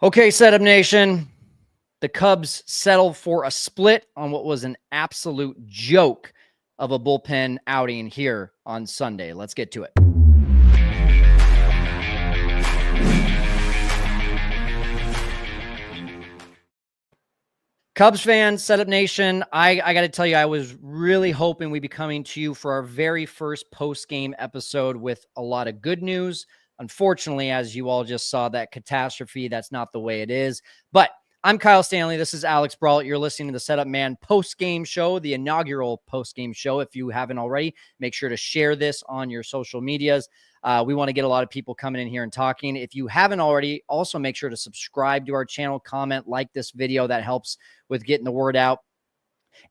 Okay, Setup Nation. The Cubs settled for a split on what was an absolute joke of a bullpen outing here on Sunday. Let's get to it. Cubs fans, Setup Nation, I got to tell you, I was really hoping we'd be coming to you for our very first post-game episode with a lot of good news. Unfortunately, as you all just saw, that catastrophe, that's not the way it is. But I'm Kyle Stanley. This is Alex Brawlett. You're listening to the Setup Man post-game show, the inaugural post-game show. If you haven't already, make sure to share this on your social medias. We want to get a lot of people coming in here and talking. If you haven't already, also make sure to subscribe to our channel, comment, like this video. That helps with getting the word out.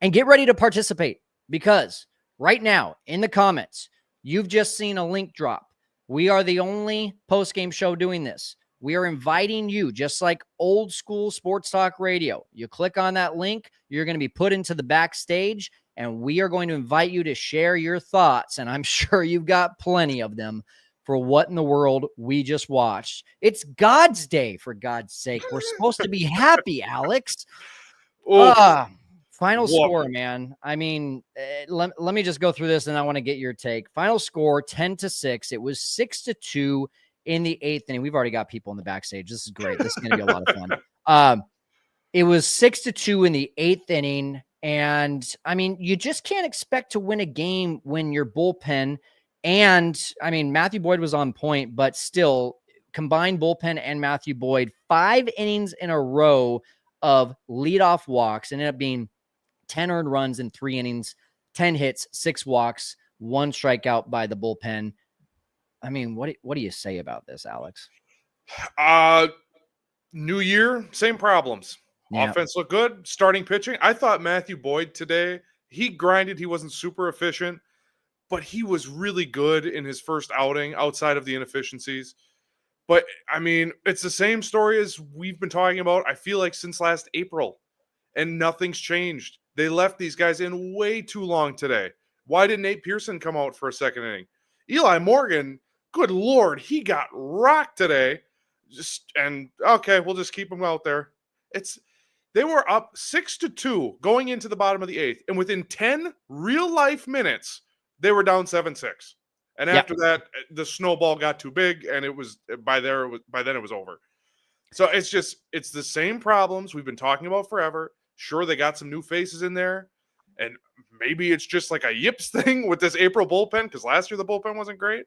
And get ready to participate, because right now in the comments, you've just seen a link drop. We are the only post-game show doing this. We are inviting you, just like old school sports talk radio. You click on that link, you're going to be put into the backstage, and we are going to invite you to share your thoughts. And I'm sure you've got plenty of them for what in the world we just watched. It's God's Day, for God's sake. We're supposed to be happy, Alex. Final score, man. I mean, let me just go through this, and I want to get your take. Final score, 10-6. It was 6-2 in the eighth inning. We've already got people in the backstage. This is great. This is going to be a lot of fun. It was 6-2 in the eighth inning. And I mean, you just can't expect to win a game when your bullpen, and I mean, Matthew Boyd was on point, but still, combined bullpen and Matthew Boyd, 5 innings in a row of leadoff walks, ended up being 10 earned runs in 3 innings, 10 hits, 6 walks, 1 strikeout by the bullpen. I mean, what do you say about this, Alex? New year, same problems. Yeah. Offense looked good. Starting pitching, I thought Matthew Boyd today, he grinded. He wasn't super efficient, but he was really good in his first outing outside of the inefficiencies. But, I mean, it's the same story as we've been talking about, I feel like, since last April, and nothing's changed. They left these guys in way too long today. Why didn't Nate Pearson come out for a second inning? Eli Morgan, good Lord, he got rocked today. Okay, we'll just keep him out there. They were up 6-2 going into the bottom of the eighth, and within 10 real-life minutes, they were down 7-6. And after that, the snowball got too big, and it was by then it was over. So it's the same problems we've been talking about forever. Sure, they got some new faces in there, and maybe it's just like a yips thing with this April bullpen, because last year the bullpen wasn't great.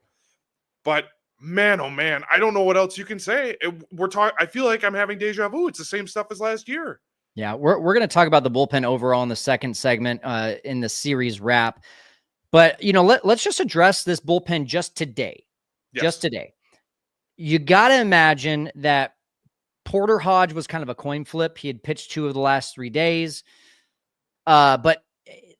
But man, oh man, I don't know what else you can say. I feel like I'm having deja vu. It's the same stuff as last year. Yeah, we're going to talk about the bullpen overall in the second segment in the series wrap. But, you know, let's just address this bullpen just today. Yes. Just today. You got to imagine that Porter Hodge was kind of a coin flip. He had pitched 2 of the last 3 days. But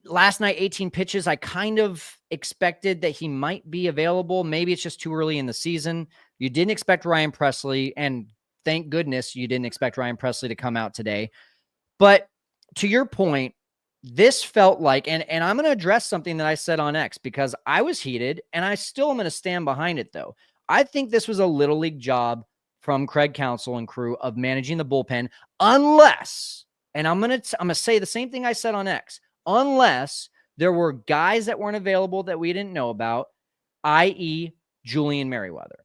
last night, 18 pitches, I kind of expected that he might be available. Maybe it's just too early in the season. You didn't expect Ryan Presley, and thank goodness you didn't expect Ryan Presley to come out today. But to your point, this felt like, and I'm going to address something that I said on X, because I was heated, and I still am going to stand behind it, though. I think this was a little league job from Craig Counsell and crew of managing the bullpen, unless, and I'm going to say the same thing I said on X, unless there were guys that weren't available that we didn't know about, i.e. Julian Merryweather.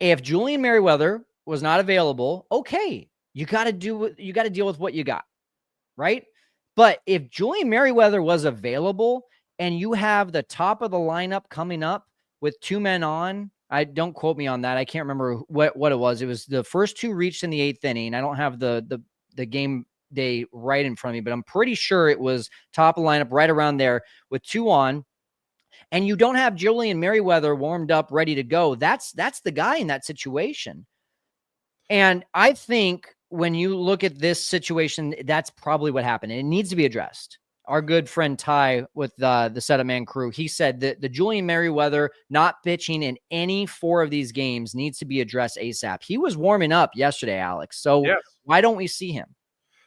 If Julian Merryweather was not available, okay, you got to deal with what you got, right? But if Julian Merryweather was available and you have the top of the lineup coming up with 2 men on, don't quote me on that. I can't remember what it was. It was the first 2 reached in the 8th inning. I don't have the game day right in front of me, but I'm pretty sure it was top of the lineup right around there with 2 on. And you don't have Julian Merryweather warmed up, ready to go. That's the guy in that situation. And I think when you look at this situation, that's probably what happened. And it needs to be addressed. Our good friend Ty with the Setup Man crew, he said that the Julian Merryweather not pitching in any 4 of these games needs to be addressed ASAP. He was warming up yesterday, Alex. So Why don't we see him?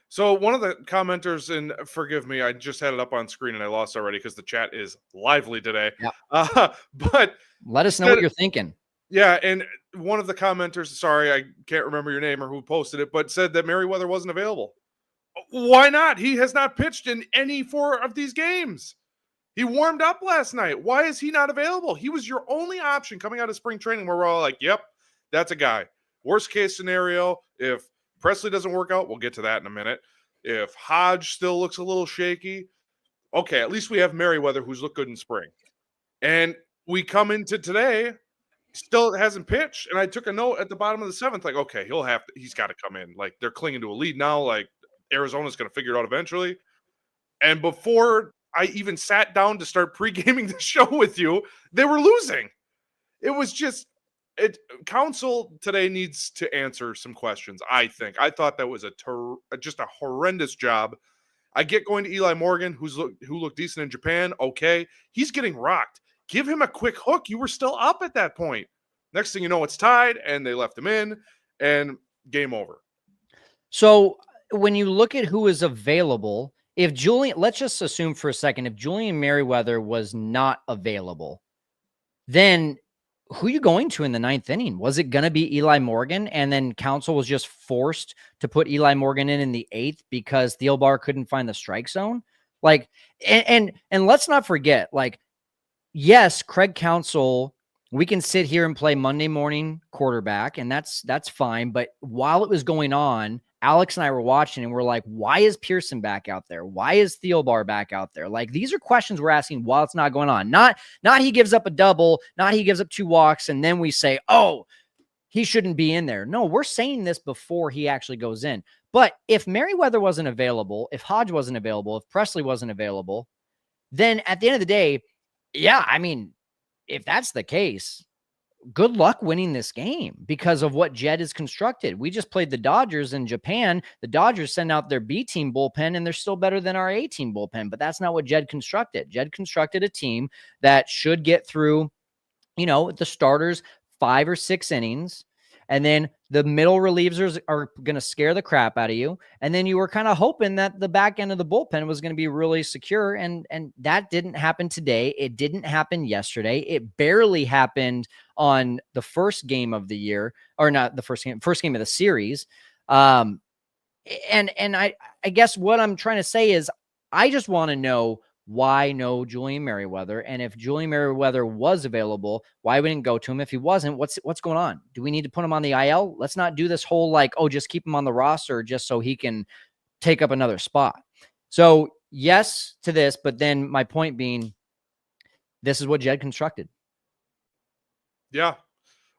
So one of the commenters, and forgive me, I just had it up on screen and I lost already because the chat is lively today. Yeah. But let us know what you're thinking. Yeah, and one of the commenters, sorry, I can't remember your name or who posted it, but said that Merriweather wasn't available. Why not? He has not pitched in any 4 of these games. He warmed up last night. Why is he not available? He was your only option coming out of spring training where we're all like, yep, that's a guy. Worst case scenario, if Presley doesn't work out, we'll get to that in a minute. If Hodge still looks a little shaky, okay, at least we have Merriweather who's looked good in spring. And we come into today, still hasn't pitched. And I took a note at the bottom of the 7th, like, okay, he's got to come in. Like, they're clinging to a lead now. Like, Arizona's going to figure it out eventually. And before I even sat down to start pre-gaming the show with you, they were losing. It was just Council today needs to answer some questions, I think. I thought that was just a horrendous job. I get going to Eli Morgan, who looked decent in Japan. Okay, he's getting rocked. Give him a quick hook. You were still up at that point. Next thing you know, it's tied, and they left him in, and game over. So when you look at who is available, if Julian, let's just assume for a second, if Julian Merriweather was not available, then who are you going to in the 9th inning? Was it going to be Eli Morgan? And then Council was just forced to put Eli Morgan in the 8th because Thielbar couldn't find the strike zone. Like, and let's not forget, like, yes, Craig Council, we can sit here and play Monday morning quarterback, and that's fine. But while it was going on, Alex and I were watching, and we're like, why is Pearson back out there? Why is Thielbar back out there? Like, these are questions we're asking while it's not going on. Not he gives up a double, not he gives up 2 walks, and then we say, oh, he shouldn't be in there. No, we're saying this before he actually goes in. But if Merriweather wasn't available, if Hodge wasn't available, if Presley wasn't available, then at the end of the day, yeah, I mean, if that's the case, good luck winning this game because of what Jed has constructed. We just played the Dodgers in Japan. The Dodgers send out their B team bullpen and they're still better than our A team bullpen, but that's not what Jed constructed. Jed constructed a team that should get through, the starters 5 or 6 innings. And then the middle relievers are going to scare the crap out of you. And then you were kind of hoping that the back end of the bullpen was going to be really secure. And that didn't happen today. It didn't happen yesterday. It barely happened on the first game of the year, or not the first game of the series. And I guess what I'm trying to say is I just want to know why no Julian Merriweather? And if Julian Merriweather was available, why we didn't go to him? If he wasn't, what's going on? Do we need to put him on the IL? Let's not do this whole like, oh, just keep him on the roster just so he can take up another spot. So yes to this, but then my point being, this is what Jed constructed. Yeah.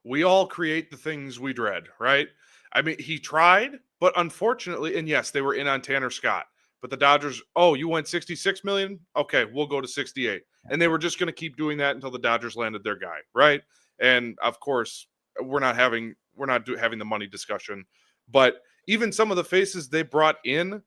We all create the things we dread, right? I mean, he tried, but unfortunately, and yes, they were in on Tanner Scott. But the Dodgers, oh, you went 66 million? Okay, we'll go to 68. And they were just going to keep doing that until the Dodgers landed their guy, right? And of course, we're not having the money discussion. But even some of the faces they brought in,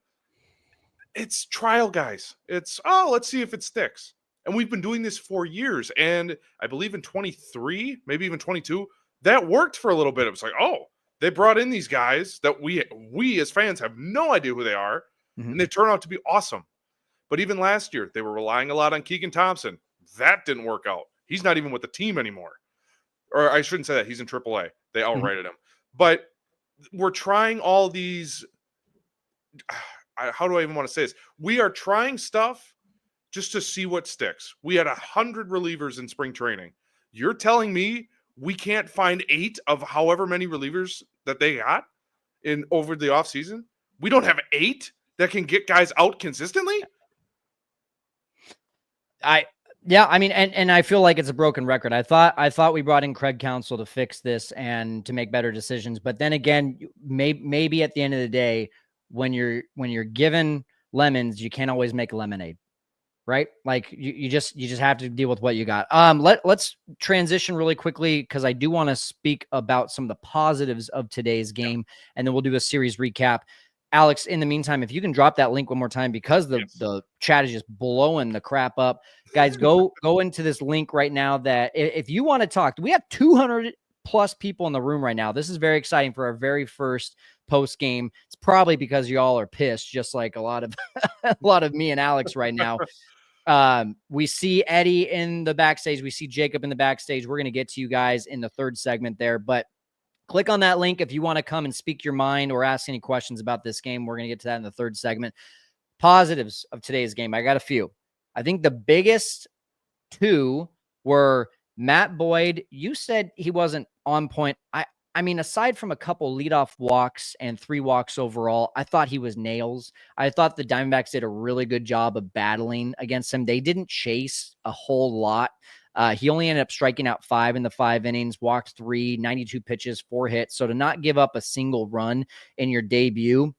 it's trial guys. It's, let's see if it sticks. And we've been doing this for years. And I believe in 23, maybe even 22, that worked for a little bit. It was like, oh, they brought in these guys that we as fans have no idea who they are. And they turn out to be awesome. But even last year, they were relying a lot on Keegan Thompson. That didn't work out. He's not even with the team anymore. Or I shouldn't say that. He's in AAA. They outrighted him. But we're trying all these. How do I even want to say this? We are trying stuff just to see what sticks. We had 100 relievers in spring training. You're telling me we can't find 8 of however many relievers that they got in over the offseason? We don't have 8 that can get guys out consistently? I mean, and I feel like it's a broken record. I thought we brought in Craig Council to fix this and to make better decisions. But then again, maybe at the end of the day, when you're given lemons, you can't always make lemonade, right? Like you just have to deal with what you got. Let's transition really quickly because I do want to speak about some of the positives of today's game, and then we'll do a series recap. Alex, in the meantime, if you can drop that link one more time because the chat is just blowing the crap up. Guys, go into this link right now that if you want to talk, we have 200 plus people in the room right now. This is very exciting for our very first post game. It's probably because y'all are pissed, just like a lot of me and Alex right now. We see Eddie in the backstage. We see Jacob in the backstage. We're going to get to you guys in the third segment there, but Click on that link if you want to come and speak your mind or ask any questions about this game. We're going to get to that in the third segment. Positives of today's game. I got a few. I think the biggest two were Matt Boyd. You said he wasn't on point. I mean, aside from a couple leadoff walks and 3 walks overall, I thought he was nails. I thought the Diamondbacks did a really good job of battling against him. They didn't chase a whole lot. He only ended up striking out 5 in the 5 innings, walked 3, 92 pitches, 4 hits. So to not give up a single run in your debut,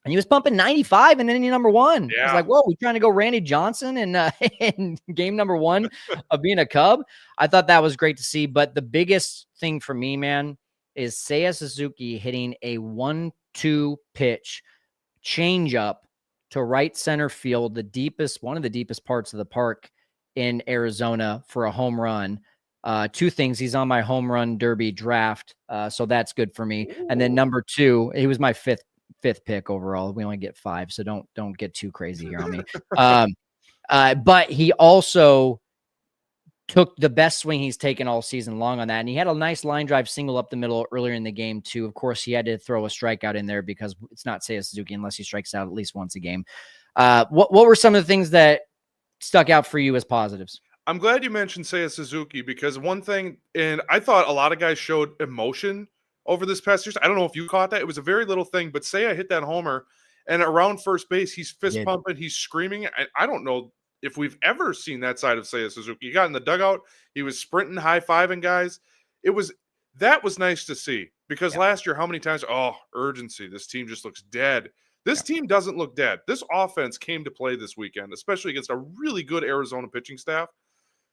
and he was pumping 95 in inning number 1. Yeah. I was like, whoa, we trying to go Randy Johnson in game number 1 of being a Cub. I thought that was great to see. But the biggest thing for me, man, is Seiya Suzuki hitting a 1-2 pitch changeup to right center field, one of the deepest parts of the park in Arizona for a home run. 2 things. He's on my home run derby draft. So that's good for me. Ooh. And then number 2, he was my fifth pick overall. We only get 5, so don't get too crazy here on me. But he also took the best swing he's taken all season long on that. And he had a nice line drive single up the middle earlier in the game too. Of course, he had to throw a strikeout in there because it's not Seiya Suzuki unless he strikes out at least once a game. What were some of the things that stuck out for you as positives? I'm glad you mentioned Seiya Suzuki because one thing, and I thought a lot of guys showed emotion over this past year. I don't know if you caught that. It was a very little thing, but Seiya hit that homer, and around first base, he's fist pumping, he's screaming. I don't know if we've ever seen that side of Seiya Suzuki. He got in the dugout, he was sprinting, high-fiving guys. That was nice to see because last year, how many times, urgency, this team just looks dead. This team doesn't look dead. This offense came to play this weekend, especially against a really good Arizona pitching staff.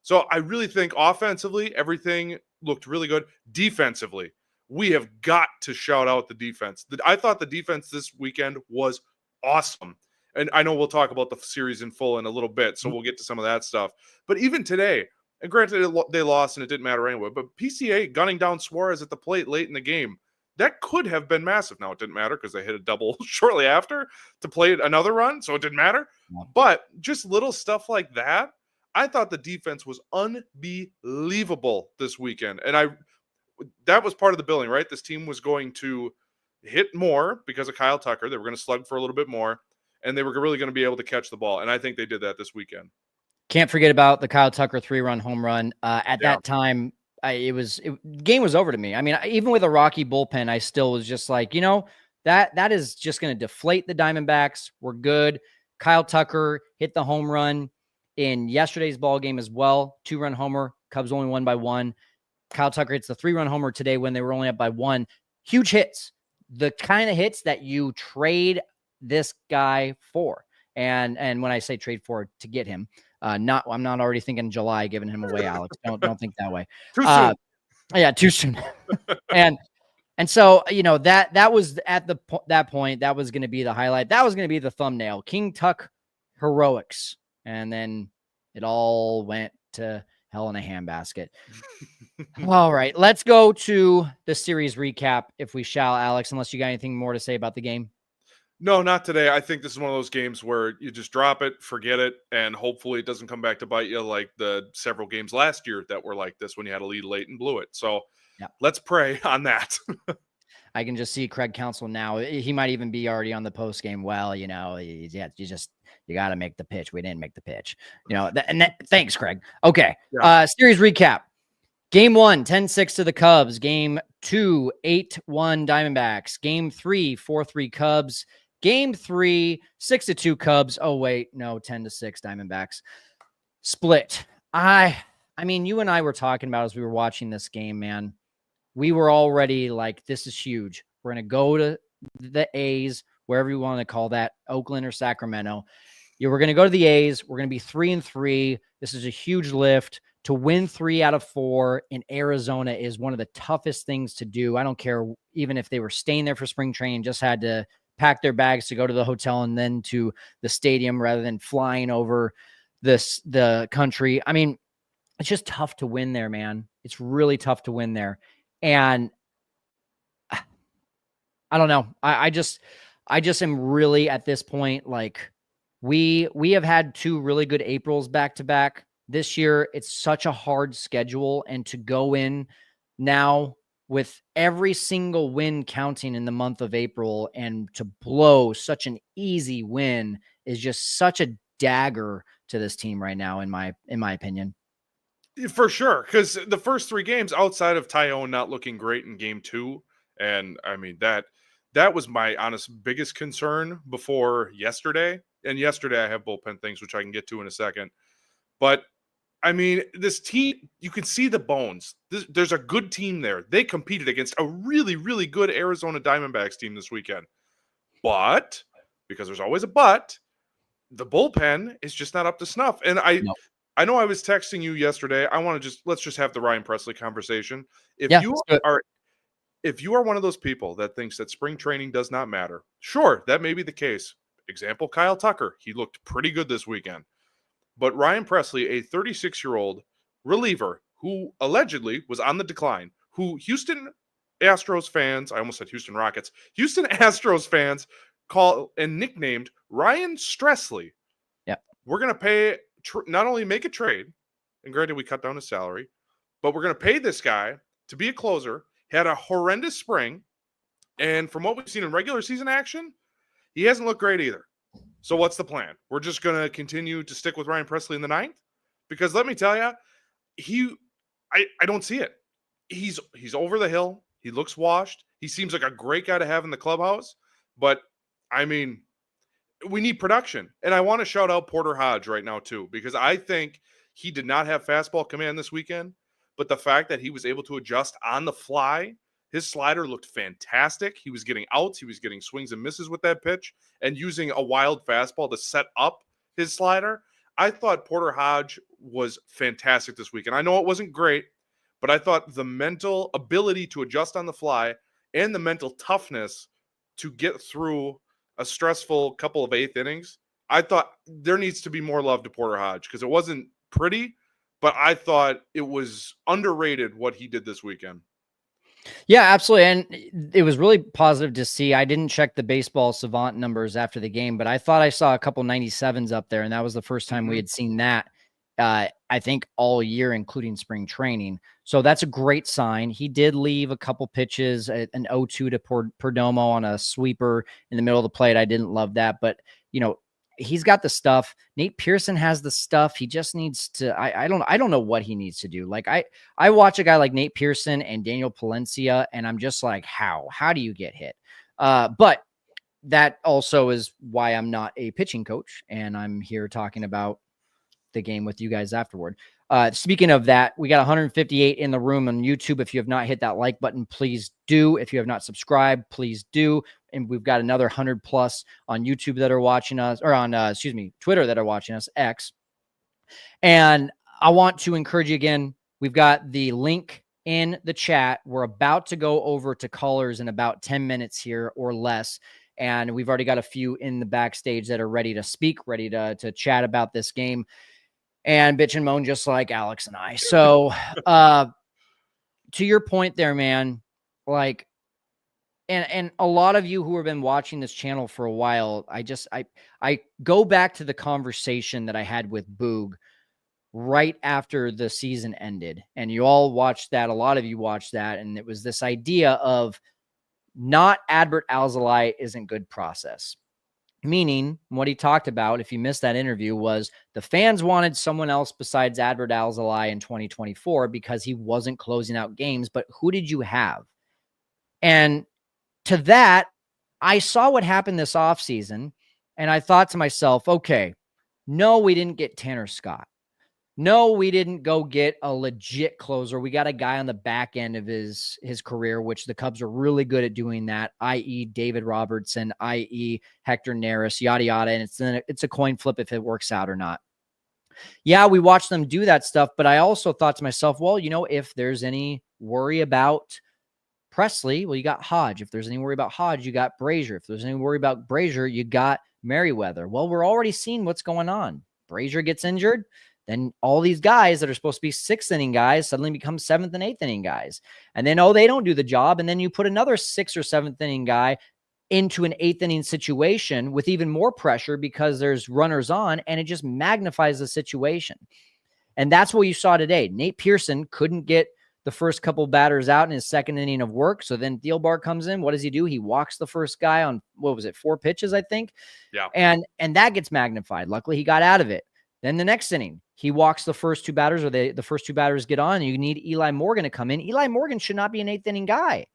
So I really think offensively, everything looked really good. Defensively, we have got to shout out the defense. I thought the defense this weekend was awesome. And I know we'll talk about the series in full in a little bit, so we'll get to some of that stuff. But even today, and granted they lost and it didn't matter anyway, but PCA gunning down Suarez at the plate late in the game, that could have been massive. Now, it didn't matter because they hit a double shortly after to play another run, so it didn't matter. But just little stuff like that, I thought the defense was unbelievable this weekend. And that was part of the billing, right? This team was going to hit more because of Kyle Tucker. They were going to slug for a little bit more, and they were really going to be able to catch the ball. And I think they did that this weekend. Can't forget about the Kyle Tucker 3-run home run. At that time, game was over to me. I mean, even with a rocky bullpen, I still was just like, that is just going to deflate the Diamondbacks. We're good. Kyle Tucker hit the home run in yesterday's ball game as well. 2-run homer. Cubs only won by 1. Kyle Tucker hits the 3-run homer today when they were only up by 1. Huge hits. The kind of hits that you trade this guy for. And when I say trade for, to get him, I'm not already thinking July giving him away, Alex. Don't think that way. Too soon. Yeah, too soon. and so, that was at that point, that was going to be the highlight. That was going to be the thumbnail. King Tuck heroics. And then it all went to hell in a handbasket. All right, let's go to the series recap, if we shall, Alex, unless you got anything more to say about the game. No, not today. I think this is one of those games where you just drop it, forget it, and hopefully it doesn't come back to bite you like the several games last year that were like this when you had a lead late and blew it. So let's pray on that. I can just see Craig Counsell now. He might even be already on the post game. Well, you got to make the pitch. We didn't make the pitch. Thanks, Craig. Okay. Series recap. Game 1, 10-6 to the Cubs. Game 2, 8-1 Diamondbacks. Game 3, 4-3 Cubs. Game 3, 6-2 Cubs. Oh, wait. No, 10-6 Diamondbacks. Split. I mean, you and I were talking about as we were watching this game, man. We were already like, this is huge. We're going to go to the A's, wherever you want to call that, Oakland or Sacramento. We're going to go to the A's. We're going to be 3-3. This is a huge lift. To win 3 out of 4 in Arizona is one of the toughest things to do. I don't care, even if they were staying there for spring training, just had to pack their bags to go to the hotel and then to the stadium rather than flying over the country. I mean, it's just tough to win there, man. It's really tough to win there. And I don't know. I just am really at this point, like we have had 2 really good Aprils back to back. This year, it's such a hard schedule, and to go in now with every single win counting in the month of April, and to blow such an easy win is just such a dagger to this team right now, in my opinion. For sure, because the first 3 games, outside of Tyone not looking great in game 2, and I mean that was my honest biggest concern before yesterday. And yesterday I have bullpen things, which I can get to in a second. But I mean, this team, you can see the bones. There's a good team there. They competed against a really, really good Arizona Diamondbacks team this weekend. But, because there's always a but, the bullpen is just not up to snuff. And I know I was texting you yesterday. I want to let's just have the Ryan Pressly conversation. If you are one of those people that thinks that spring training does not matter, sure, that may be the case. Example, Kyle Tucker. He looked pretty good this weekend. But Ryan Pressly, a 36-year-old reliever who allegedly was on the decline, who Houston Astros fans, I almost said Houston Rockets, Houston Astros fans call and nicknamed Ryan Stressley. Yeah. We're going to pay, not only make a trade, and granted we cut down his salary, but we're going to pay this guy to be a closer. He had a horrendous spring, and from what we've seen in regular season action, he hasn't looked great either. So what's the plan? We're just going to continue to stick with Ryan Pressly in the 9th? Because let me tell you, I don't see it. He's over the hill. He looks washed. He seems like a great guy to have in the clubhouse. But, I mean, we need production. And I want to shout out Porter Hodge right now, too, because I think he did not have fastball command this weekend. But the fact that he was able to adjust on the fly, his slider looked fantastic. He was getting outs. He was getting swings and misses with that pitch and using a wild fastball to set up his slider. I thought Porter Hodge was fantastic this week. And I know it wasn't great, but I thought the mental ability to adjust on the fly and the mental toughness to get through a stressful couple of 8th innings, I thought there needs to be more love to Porter Hodge because it wasn't pretty, but I thought it was underrated what he did this weekend. Yeah, absolutely. And it was really positive to see. I didn't check the baseball savant numbers after the game, but I thought I saw a couple 97s up there. And that was the first time we had seen that, I think, all year, including spring training. So that's a great sign. He did leave a couple pitches, an 0-2 to Perdomo on a sweeper in the middle of the plate. I didn't love that, but he's got the stuff. Nate Pearson has the stuff. He just needs to, I don't know what he needs to do. Like I watch a guy like Nate Pearson and Daniel Palencia, and I'm just like, how do you get hit? But that also is why I'm not a pitching coach, and I'm here talking about the game with you guys afterward. Speaking of that, we got 158 in the room on YouTube. If you have not hit that like button, please do. If you have not subscribed, please do. And we've got another 100 plus on YouTube that are watching us, or on, Twitter that are watching us, X. And I want to encourage you again. We've got the link in the chat. We're about to go over to callers in about 10 minutes here or less. And we've already got a few in the backstage that are ready to speak, ready to chat about this game and bitch and moan just like Alex and I. So to your point there, man, like, and a lot of you who have been watching this channel for a while, I go back to the conversation that I had with Boog right after the season ended. And you all watched that. A lot of you watched that. And it was this idea of not Adbert Alzolay isn't good process. Meaning what he talked about, if you missed that interview, was the fans wanted someone else besides Adbert Alzolay in 2024 because he wasn't closing out games. But who did you have? And to that, I saw what happened this offseason, and I thought to myself, okay, no, we didn't get Tanner Scott. No, we didn't go get a legit closer. We got a guy on the back end of his career, which the Cubs are really good at doing that, i.e. David Robertson, i.e. Hector Neris, yada, yada. And it's a coin flip if it works out or not. Yeah, we watched them do that stuff, but I also thought to myself, well, if there's any worry about Pressly, well, you got Hodge. If there's any worry about Hodge, you got Brazier. If there's any worry about Brazier, you got Merriweather. Well, we're already seeing what's going on. Brazier gets injured. Then all these guys that are supposed to be 6th inning guys suddenly become 7th and 8th inning guys. And then, they don't do the job. And then you put another 6th or 7th inning guy into an 8th inning situation with even more pressure because there's runners on, and it just magnifies the situation. And that's what you saw today. Nate Pearson couldn't get the first couple batters out in his second inning of work. So then Thielbar comes in. What does he do? He walks the first guy on, what was it, 4 pitches, I think? Yeah. And that gets magnified. Luckily, he got out of it. Then the next inning, he walks the first 2 batters, or the first 2 batters get on, and you need Eli Morgan to come in. Eli Morgan should not be an 8th inning guy.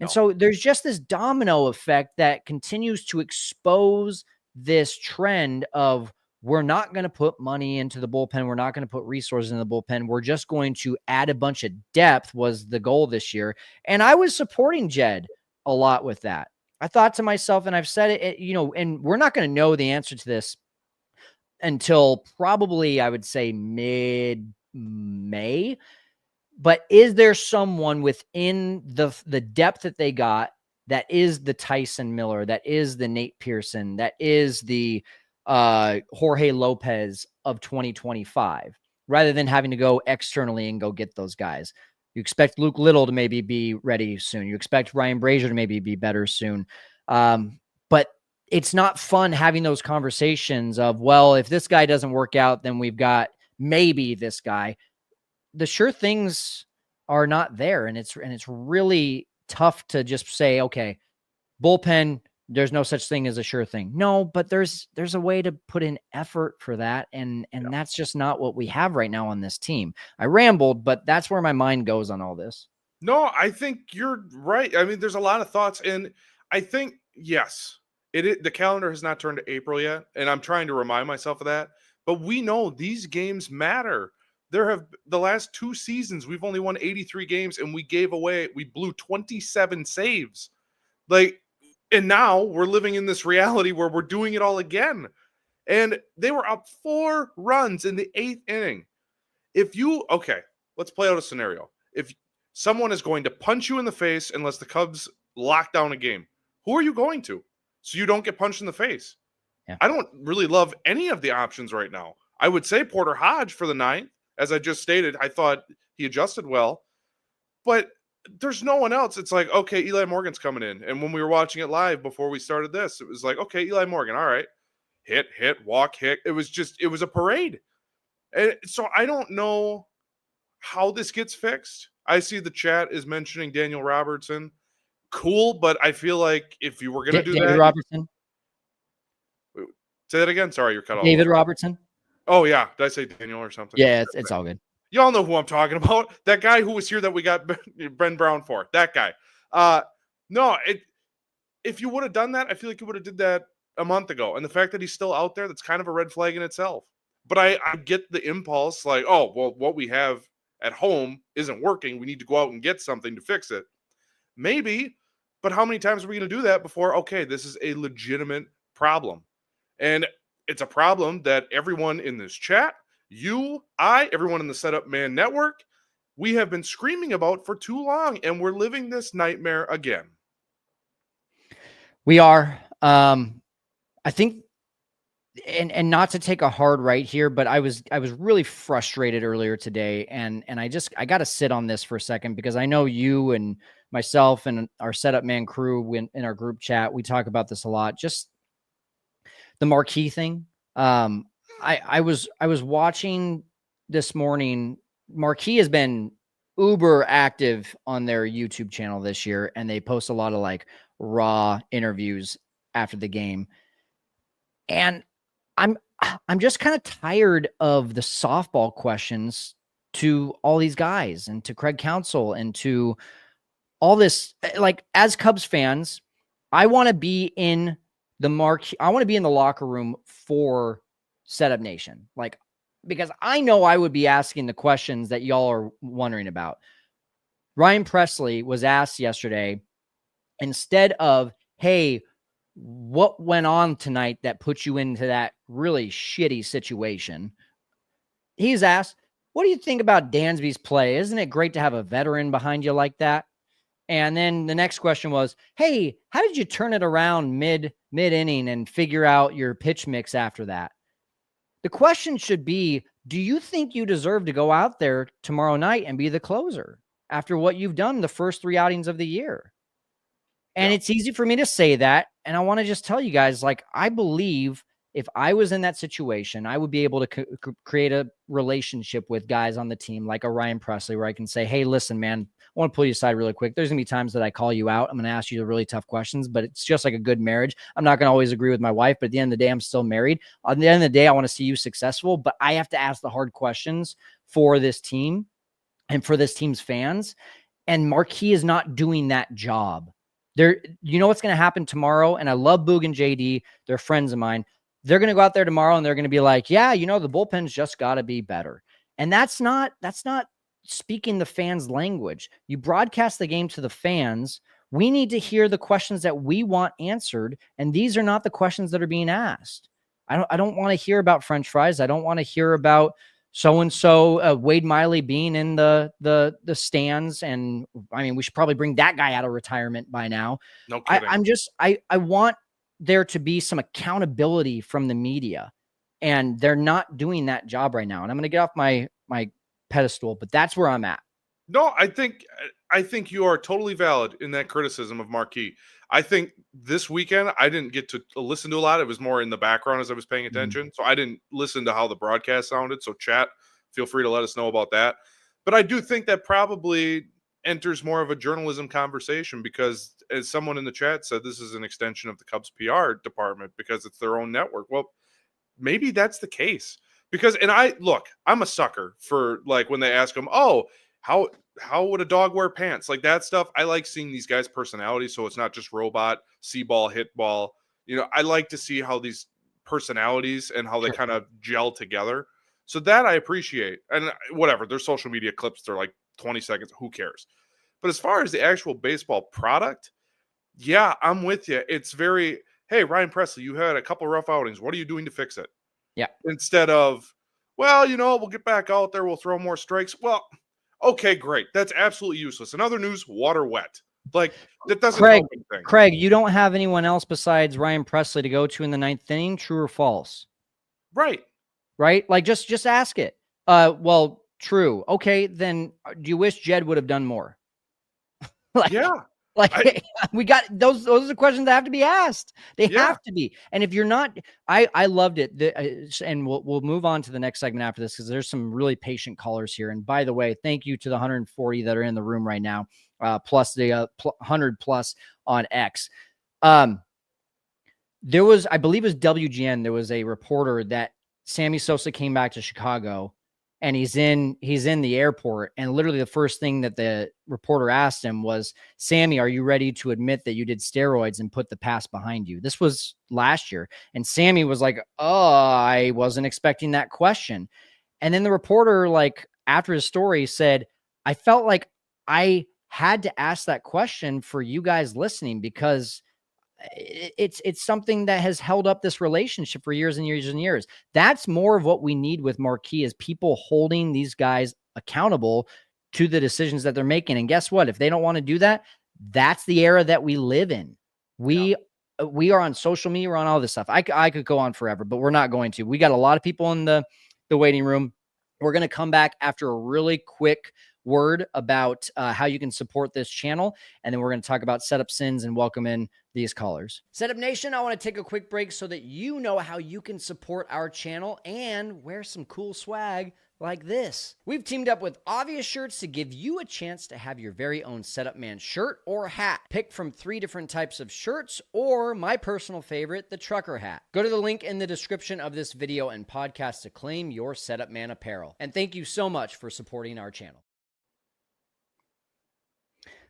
And so there's just this domino effect that continues to expose this trend of, we're not going to put money into the bullpen. We're not going to put resources in the bullpen. We're just going to add a bunch of depth was the goal this year. And I was supporting Jed a lot with that. I thought to myself, and I've said it, and we're not going to know the answer to this until probably, I would say, mid-May. But is there someone within the depth that they got that is the Tyson Miller, that is the Nate Pearson, that is the Jorge Lopez of 2025, rather than having to go externally and go get those guys? You expect Luke Little to maybe be ready soon. You expect Ryan Brazier to maybe be better soon. But it's not fun having those conversations of, well, if this guy doesn't work out, then we've got maybe this guy. The sure things are not there. And it's really tough to just say, okay, bullpen, there's no such thing as a sure thing. No, but there's a way to put in effort for that. And that's just not what we have right now on this team. I rambled, but that's where my mind goes on all this. No, I think you're right. I mean, there's a lot of thoughts, and I think, yes, the calendar has not turned to April yet, and I'm trying to remind myself of that. But we know these games matter. The last 2 seasons, we've only won 83 games, and we blew 27 saves. And now we're living in this reality where we're doing it all again. And they were up 4 runs in the 8th inning. Let's play out a scenario. If someone is going to punch you in the face unless the Cubs lock down a game, who are you going to? So you don't get punched in the face. Yeah. I don't really love any of the options right now. I would say Porter Hodge for the 9th. As I just stated, I thought he adjusted well. But there's no one else. It's like, okay, Eli Morgan's coming in. And when we were watching it live before we started this, it was like, okay, Eli Morgan, all right. Hit, walk, hit. It was a parade. And so I don't know how this gets fixed. I see the chat is mentioning Daniel Robertson. Cool, but I feel like if you were going to do David that. Robertson. Say that again. Sorry, you're cut off. David Robertson. Oh, yeah. Did I say Daniel or something? Yeah, it's all good. Y'all know who I'm talking about. That guy who was here that we got Ben Brown for. That guy. If you would have done that, I feel like you would have did that a month ago. And the fact that he's still out there, that's kind of a red flag in itself. But I get the impulse, like, oh, well, what we have at home isn't working. We need to go out and get something to fix it. Maybe, but how many times are we going to do that before, okay, this is a legitimate problem? And it's a problem that everyone in this chat, everyone in the Setup Man Network, we have been screaming about for too long, and we're living this nightmare again. We are. I think, and not to take a hard right here, but I was really frustrated earlier today, and I got to sit on this for a second, because I know you and myself and our Setup Man crew in our group chat, we talk about this a lot. Just the marquee thing. I was watching this morning. Marquee has been uber active on their YouTube channel this year, and they post a lot of like raw interviews after the game. And I'm just kind of tired of the softball questions to all these guys and to Craig Counsell and to all this. Like, as Cubs fans, I want to be in the I want to be in the locker room for Setup Nation. Like, because I know I would be asking the questions that y'all are wondering about. Ryan Presley was asked yesterday, instead of, hey, what went on tonight that put you into that really shitty situation? He's asked, what do you think about Dansby's play? Isn't it great to have a veteran behind you like that? And then the next question was, hey, how did you turn it around mid inning and figure out your pitch mix after that? The question should be, do you think you deserve to go out there tomorrow night and be the closer after what you've done the first 3 outings of the year? And It's easy for me to say that. And I want to just tell you guys, like, I believe if I was in that situation, I would be able to create a relationship with guys on the team like a Ryan Presley, where I can say, hey, listen, man, I want to pull you aside really quick. There's going to be times that I call you out. I'm going to ask you the really tough questions, but it's just like a good marriage. I'm not going to always agree with my wife, but at the end of the day, I'm still married. At the end of the day, I want to see you successful, but I have to ask the hard questions for this team and for this team's fans. And Marquis is not doing that job. You know what's going to happen tomorrow? And I love Boog and JD. They're friends of mine. They're going to go out there tomorrow and they're going to be like, yeah, you know, the bullpen's just got to be better. And that's not speaking the fans' language. You broadcast the game to the fans. We need to hear the questions that we want answered. And these are not the questions that are being asked. I don't want to hear about French fries. I don't want to hear about so-and-so Wade Miley being in the stands. And I mean, we should probably bring that guy out of retirement by now. No kidding. I want there to be some accountability from the media, and they're not doing that job right now. And I'm going to get off my pedestal, but that's where I'm at. No, I think you are totally valid in that criticism of Marquis. I think this weekend I didn't get to listen to a lot. It was more in the background as I was paying attention. So I didn't listen to how the broadcast sounded. So chat, feel free to let us know about that. But I do think that probably enters more of a journalism conversation, because as someone in the chat said, this is an extension of the Cubs PR department because it's their own network. Well, maybe that's the case, because, and I'm a sucker for, like, when they ask them, oh, how would a dog wear pants? Like that stuff. I like seeing these guys' personalities. So it's not just robot, see ball, hit ball. You know, I like to see how these personalities and how they kind of gel together. So that I appreciate. And whatever, their social media clips, they're like 20 seconds. Who cares? But as far as the actual baseball product, yeah, I'm with you. It's very, hey, Ryan Presley, you had a couple rough outings. What are you doing to fix it? Yeah. Instead of, well, you know, we'll get back out there. We'll throw more strikes. Well, okay, great. That's absolutely useless. In other news, water wet. Like, that doesn't help anything. Craig, you don't have anyone else besides Ryan Presley to go to in the ninth inning, true or false? Right. Like, just ask it. Well, true. Okay, then do you wish Jed would have done more? Yeah. Like, we got those are the questions that have to be asked. They have to be. And if you're not, I loved it. And we'll move on to the next segment after this, because there's some really patient callers here. And by the way, thank you to the 140 that are in the room right now, plus the 100 plus on X. There was, I believe it was WGN, there was a reporter that Sammy Sosa came back to Chicago, and he's in the airport, and literally the first thing that the reporter asked him was, Sammy, are you ready to admit that you did steroids and put the past behind you? This was last year. And Sammy was like, oh, I wasn't expecting that question. And then the reporter, like, after his story, said, I felt like I had to ask that question for you guys listening, because it's something that has held up this relationship for years and years and years. That's more of what we need with Marquis, is people holding these guys accountable to the decisions that they're making. And guess what? If they don't want to do that, that's the era that we live in. We are on social media, we're on all this stuff. I could go on forever, but we're not going to. We got a lot of people in the waiting room. We're going to come back after a really quick word about how you can support this channel. And then we're going to talk about setup sins and welcome in these callers. Setup Nation, I want to take a quick break so that you know how you can support our channel and wear some cool swag like this. We've teamed up with Obvious Shirts to give you a chance to have your very own Setup Man shirt or hat. Pick from 3 different types of shirts, or my personal favorite, the trucker hat. Go to the link in the description of this video and podcast to claim your Setup Man apparel. And thank you so much for supporting our channel.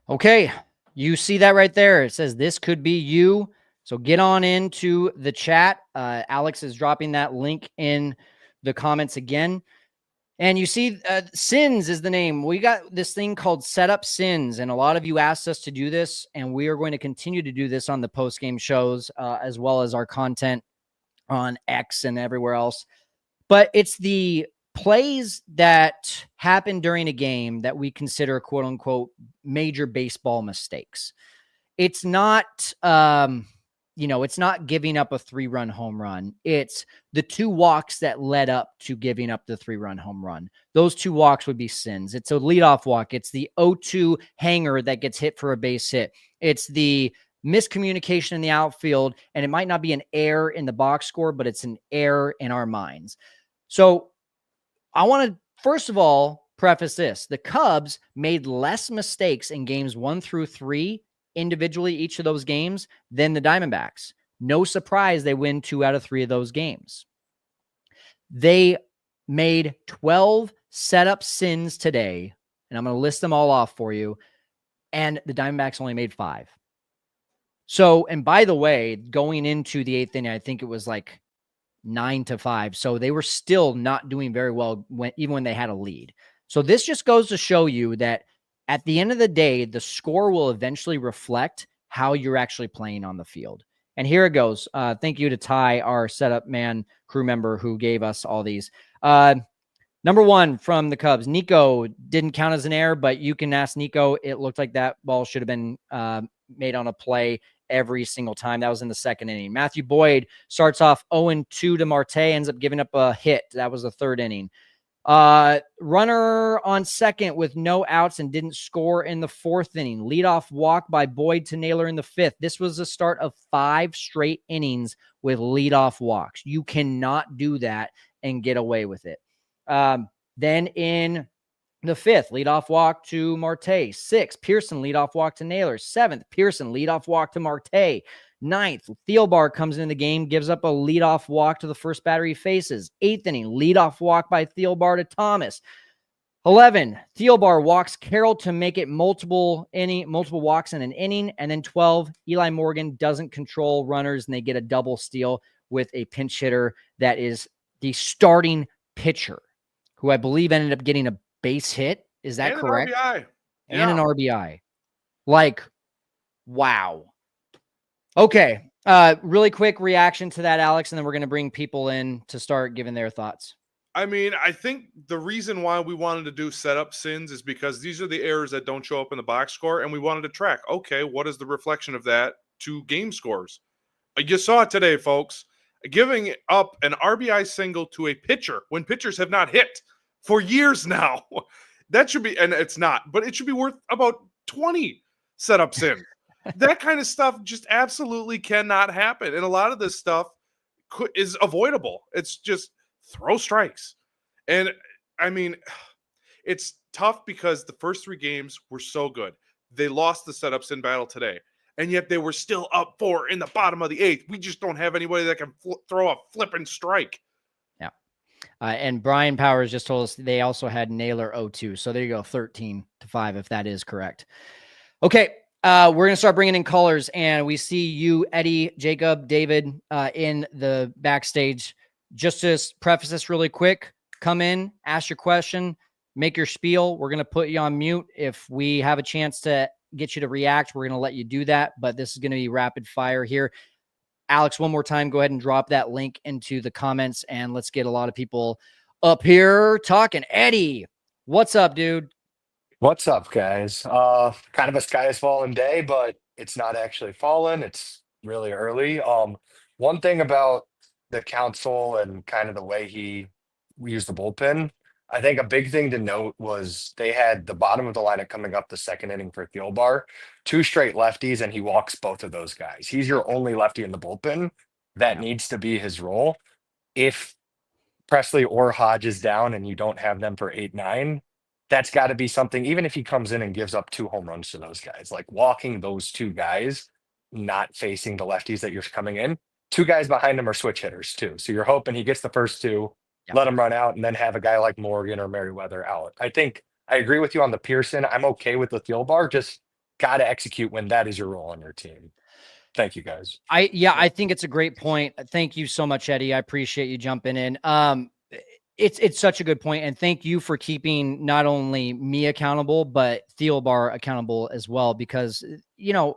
Okay, you see that right there. It says this could be you. So get on into the chat. Alex is dropping that link in the comments again. And you see, Sins is the name. We got this thing called Setup Sins, and a lot of you asked us to do this, and we are going to continue to do this on the post-game shows, as well as our content on X and everywhere else. But it's the plays that happen during a game that we consider, quote unquote, major baseball mistakes. It's not, it's not giving up a 3-run home run. It's the 2 walks that led up to giving up the 3-run home run. Those 2 walks would be sins. It's a leadoff walk. It's the 0-2 hanger that gets hit for a base hit. It's the miscommunication in the outfield, and it might not be an error in the box score, but it's an error in our minds. So I want to, first of all, preface this. The Cubs made less mistakes in games 1 through 3 individually, each of those games, than the Diamondbacks. No surprise they win 2 out of 3 of those games. They made 12 setup sins today, and I'm going to list them all off for you, and the Diamondbacks only made 5. So, and by the way, going into the 8th inning, I think it was like 9-5. So they were still not doing very well even when they had a lead. So this just goes to show you that at the end of the day, the score will eventually reflect how you're actually playing on the field. And here it goes. Thank you to Ty, our setup man, crew member who gave us all these. Number 1 from the Cubs, Nico didn't count as an error, but you can ask Nico. It looked like that ball should have been made on a play every single time. That was in the 2nd inning. Matthew Boyd starts off 0-2 to Marte, ends up giving up a hit. That was the 3rd inning. Runner on second with no outs and didn't score in the 4th inning. Leadoff walk by Boyd to Naylor in the 5th. This was the start of 5 straight innings with leadoff walks. You cannot do that and get away with it. Then in the 5th, leadoff walk to Marte. 6th, Pearson leadoff walk to Naylor. 7th, Pearson leadoff walk to Marte. 9th, Thielbar comes into the game, gives up a leadoff walk to the first batter he faces. 8th inning, leadoff walk by Thielbar to Thomas. 11, Thielbar walks Carroll to make it multiple walks in an inning. And then 12, Eli Morgan doesn't control runners, and they get a double steal with a pinch hitter that is the starting pitcher, who I believe ended up getting a base hit. Is that correct? An RBI. And an RBI. Like, wow. Okay. Really quick reaction to that, Alex, and then we're going to bring people in to start giving their thoughts. I mean, I think the reason why we wanted to do setup sins is because these are the errors that don't show up in the box score, and we wanted to track, okay, what is the reflection of that to game scores? You saw it today, folks. Giving up an RBI single to a pitcher when pitchers have not hit for years now. That should be, and it's not, but it should be worth about 20 setups in. That kind of stuff just absolutely cannot happen. And a lot of this stuff is avoidable. It's just throw strikes. And I mean, it's tough because the first 3 games were so good. They lost the setups in battle today. And yet they were still up 4 in the bottom of the 8th. We just don't have anybody that can throw a flipping strike. Yeah. And Brian Powers just told us they also had Naylor 0-2. So there you go, 13-5, if that is correct. Okay. We're going to start bringing in callers, and we see you, Eddie, Jacob, David, in the backstage. Just to preface this really quick, come in, ask your question, make your spiel. We're going to put you on mute. If we have a chance to get you to react, we're going to let you do that, but this is going to be rapid fire here. Alex, one more time, go ahead and drop that link into the comments, and let's get a lot of people up here talking. Eddie, what's up, dude? What's up, guys? Kind of a sky is falling day, but it's not actually fallen. It's really early. One thing about the council and kind of the way we used the bullpen, I think a big thing to note was they had the bottom of the lineup coming up the 2nd inning for Thielbar, 2 straight lefties, and he walks both of those guys. He's your only lefty in the bullpen. That needs to be his role. If Presley or Hodge is down and you don't have them for 8-9, that's got to be something, even if he comes in and gives up 2 home runs to those guys, like walking those 2 guys, not facing the lefties that you're coming in. 2 guys behind him are switch hitters too. So you're hoping he gets the first 2, let him run out, and then have a guy like Morgan or Merriweather out. I think I agree with you on the Pearson. I'm okay with the Thielbar. Just got to execute when that is your role on your team. Thank you, guys. I think it's a great point. Thank you so much, Eddie. I appreciate you jumping in. It's such a good point, and thank you for keeping not only me accountable, but Thielbar accountable as well, because, you know,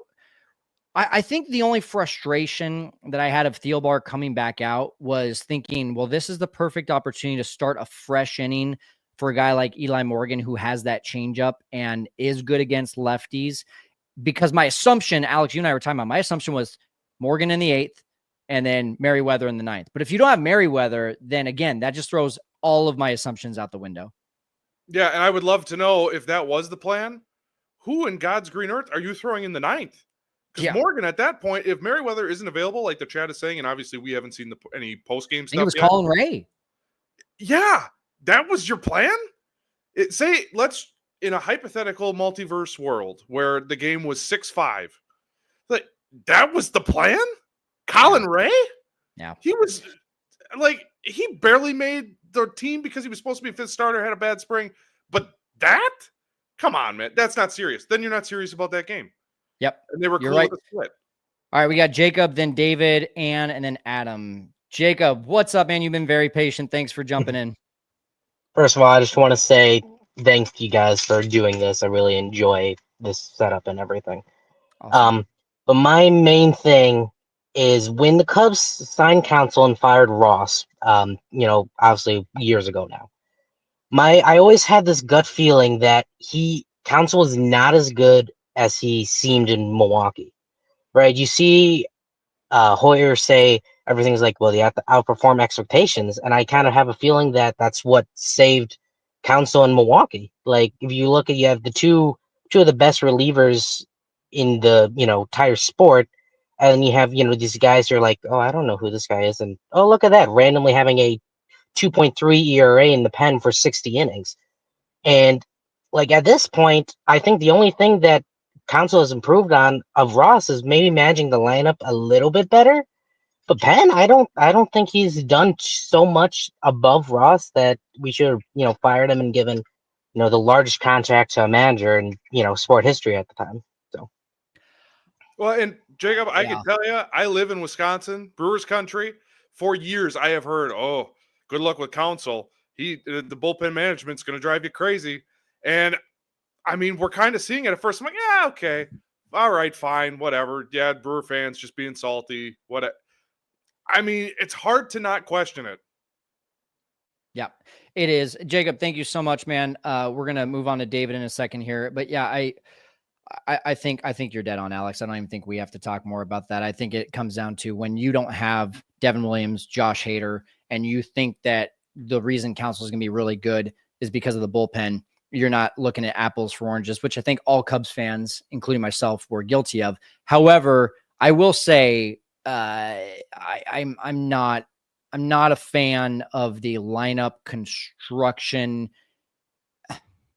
I think the only frustration that I had of Thielbar coming back out was thinking, well, this is the perfect opportunity to start a fresh inning for a guy like Eli Morgan, who has that changeup and is good against lefties. Because my assumption, Alex, you and I were talking about, my assumption was Morgan in the 8th and then Merriweather in the 9th. But if you don't have Merriweather, then again, that just throws all of my assumptions out the window. Yeah, and I would love to know if that was the plan. Who in God's green earth are you throwing in the 9th? Because Morgan, at that point, if Merriweather isn't available, like the chat is saying, and obviously we haven't seen any post-game stuff He was yet. Colin Ray. Yeah, that was your plan? Let's, in a hypothetical multiverse world where the game was 6-5, like, that was the plan? Colin Ray? Yeah. He was, like, he barely made the team because he was supposed to be a fifth starter, had a bad spring. But that? Come on, man. That's not serious. Then you're not serious about that game. Yep. And they were cool right. with the split. All right, we got Jacob, then David, Ann, and then Adam. Jacob, what's up, man? You've been very patient. Thanks for jumping in. First of all, I just want to say thank you guys for doing this. I really enjoy this setup and everything. Awesome. But my main thing is when the Cubs signed Counsell and fired Ross, obviously years ago now, I always had this gut feeling that Counsell was not as good as he seemed in Milwaukee, right? You see Hoyer say everything's like, well, you have to outperform expectations. And I kind of have a feeling that that's what saved Counsell in Milwaukee. Like, if you look at, you have the two of the best relievers in the, entire sport. And you have, these guys who are like, oh, I don't know who this guy is. And, oh, look at that, randomly having a 2.3 ERA in the pen for 60 innings. And, like, at this point, I think the only thing that Counsell has improved on of Ross is maybe managing the lineup a little bit better. But Penn, I don't think he's done so much above Ross that we should have, fired him and given, the largest contract to a manager in, sport history at the time. So, well, and Jacob, I can tell you, I live in Wisconsin, Brewers country. For years, I have heard, oh, good luck with Counsell. The bullpen management's going to drive you crazy. And I mean, we're kind of seeing it at first. I'm like, yeah, okay, all right, fine, whatever. Yeah, Brewer fans just being salty. I mean, it's hard to not question it. Yeah, it is. Jacob, thank you so much, man. We're gonna move on to David in a second here, but yeah, I think you're dead on, Alex. I don't even think we have to talk more about that. I think it comes down to when you don't have Devin Williams, Josh Hader, and you think that the reason Counsell is gonna be really good is because of the bullpen. You're not looking at apples for oranges, which I think all Cubs fans, including myself, were guilty of. However, I will say I'm not a fan of the lineup construction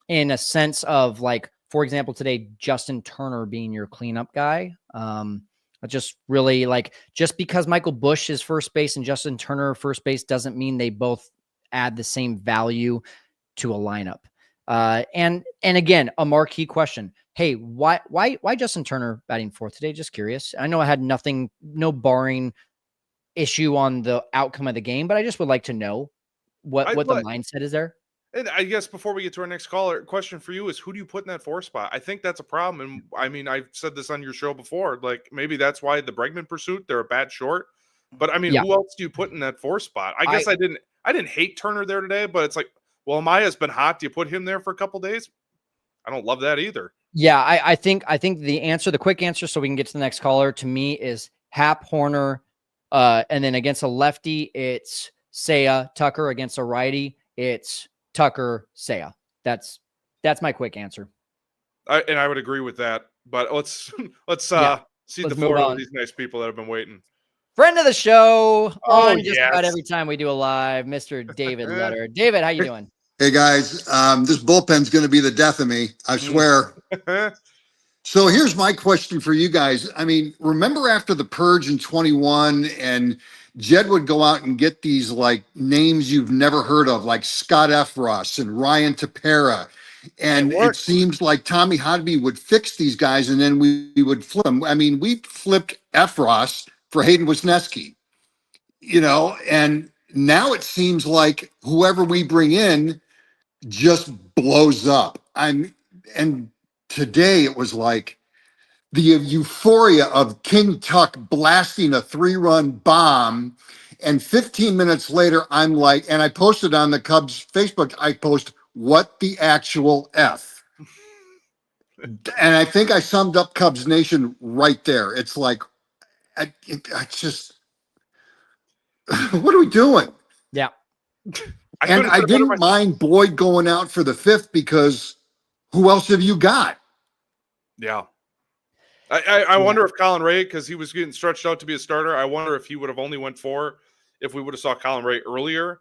in a sense of, like, for example, today, Justin Turner being your cleanup guy. I just really, like, just because Michael Busch is first base and Justin Turner first base doesn't mean they both add the same value to a lineup. And again, a marquee question. Hey, why Justin Turner batting fourth today? Just curious. I know I had no barring issue on the outcome of the game, but I just would like to know what the mindset is there. And I guess before we get to our next caller, question for you is, who do you put in that four spot? I think that's a problem. And I mean, I've said this on your show before, like, maybe that's why the Bregman pursuit, they're a bad short. But I mean, who else do you put in that four spot? I guess I didn't hate Turner there today, but it's like, well, Amaya's been hot. Do you put him there for a couple days? I don't love that either. Yeah, I think the quick answer, so we can get to the next caller, to me is Hap, Horner, and then against a lefty, it's Seiya, Tucker. Against a righty, it's Tucker, Seiya. That's my quick answer. I would agree with that. But let's see the floor of these nice people that have been waiting. Friend of the show on just about every time we do a live, Mr. David Letter. David, how you doing? Hey guys, this bullpen's going to be the death of me, I swear. So here's my question for you guys. I mean, remember after the purge in 21 and Jed would go out and get these like names you've never heard of, like Scott Efros and Ryan Tepera. And it seems like Tommy Hodby would fix these guys and then we would flip them. I mean, we flipped Efros for Hayden Wisniewski, and now it seems like whoever we bring in just blows up. And today it was like the euphoria of King Tuck blasting a 3-run bomb. And 15 minutes later, I'm like, and I posted on the Cubs Facebook, I post, what the actual F? And I think I summed up Cubs Nation right there. It's like, I just, what are we doing? Yeah. I didn't mind Boyd going out for the fifth because who else have you got? Yeah. I wonder if Colin Ray, because he was getting stretched out to be a starter, I wonder if he would have only went 4 if we would have saw Colin Ray earlier.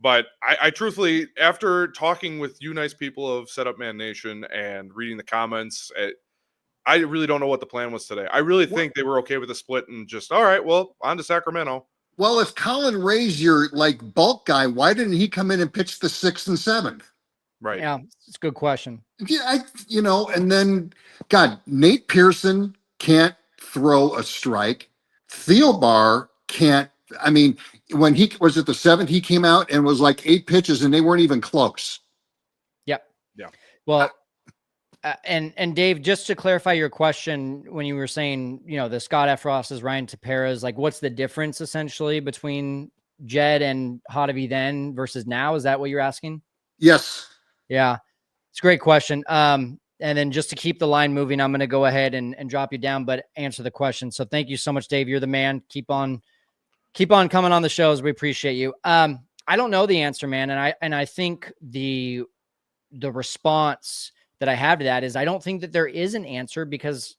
But I truthfully, after talking with you nice people of Setup Man Nation and reading the comments, I really don't know what the plan was today. I really think they were okay with the split and just, all right, well, on to Sacramento. Well, if Colin Ray's your like bulk guy, why didn't he come in and pitch the 6th and 7th? Right. Yeah, it's a good question. Yeah, and then God, Nate Pearson can't throw a strike. Theobar can't. I mean, when he was at the 7th, he came out and was like 8 pitches, and they weren't even close. Yep. Yeah. Well, and Dave, just to clarify your question, when you were saying, the Scott Efros's, Ryan Tepera's, like, what's the difference essentially between Jed and Hottovy then versus now? Is that what you're asking? Yes. Yeah, it's a great question. And then just to keep the line moving, I'm going to go ahead and drop you down, but answer the question. So thank you so much, Dave. You're the man. Keep on coming on the shows. We appreciate you. I don't know the answer, man. And I think the response that I have to that is I don't think that there is an answer, because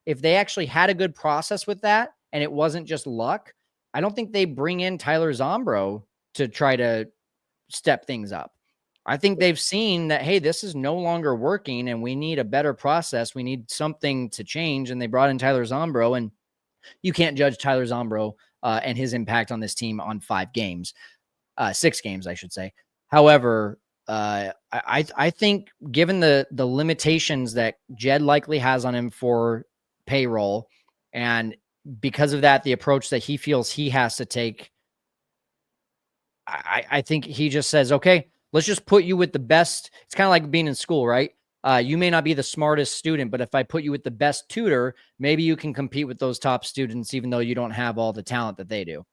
if they actually had a good process with that and it wasn't just luck, I don't think they bring in Tyler Zombro to try to step things up. I think they've seen that, hey, this is no longer working and we need a better process. We need something to change. And they brought in Tyler Zombro, and you can't judge Tyler Zombro and his impact on this team on 5 games, 6 games, I should say. However, I think given the limitations that Jed likely has on him for payroll, and because of that, the approach that he feels he has to take, I think he just says, okay, let's just put you with the best. It's kind of like being in school, right? You may not be the smartest student, but if I put you with the best tutor, maybe you can compete with those top students, even though you don't have all the talent that they do.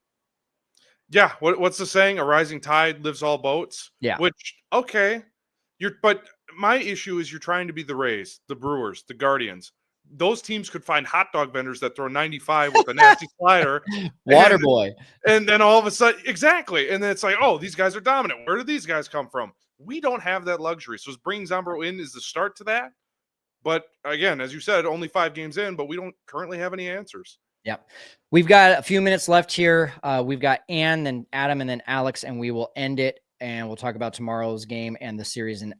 Yeah. What's the saying? A rising tide lifts all boats. Yeah. Which, okay. But my issue is you're trying to be the Rays, the Brewers, the Guardians. Those teams could find hot dog vendors that throw 95 with a nasty slider. Water boy. And then all of a sudden, exactly. And then it's like, oh, these guys are dominant. Where do these guys come from? We don't have that luxury. So bringing Zombro in is the start to that. But again, as you said, only 5 games in, but we don't currently have any answers. Yep. We've got a few minutes left here. We've got Ann, then Adam, and then Alex, and we will end it. And we'll talk about tomorrow's game and the series in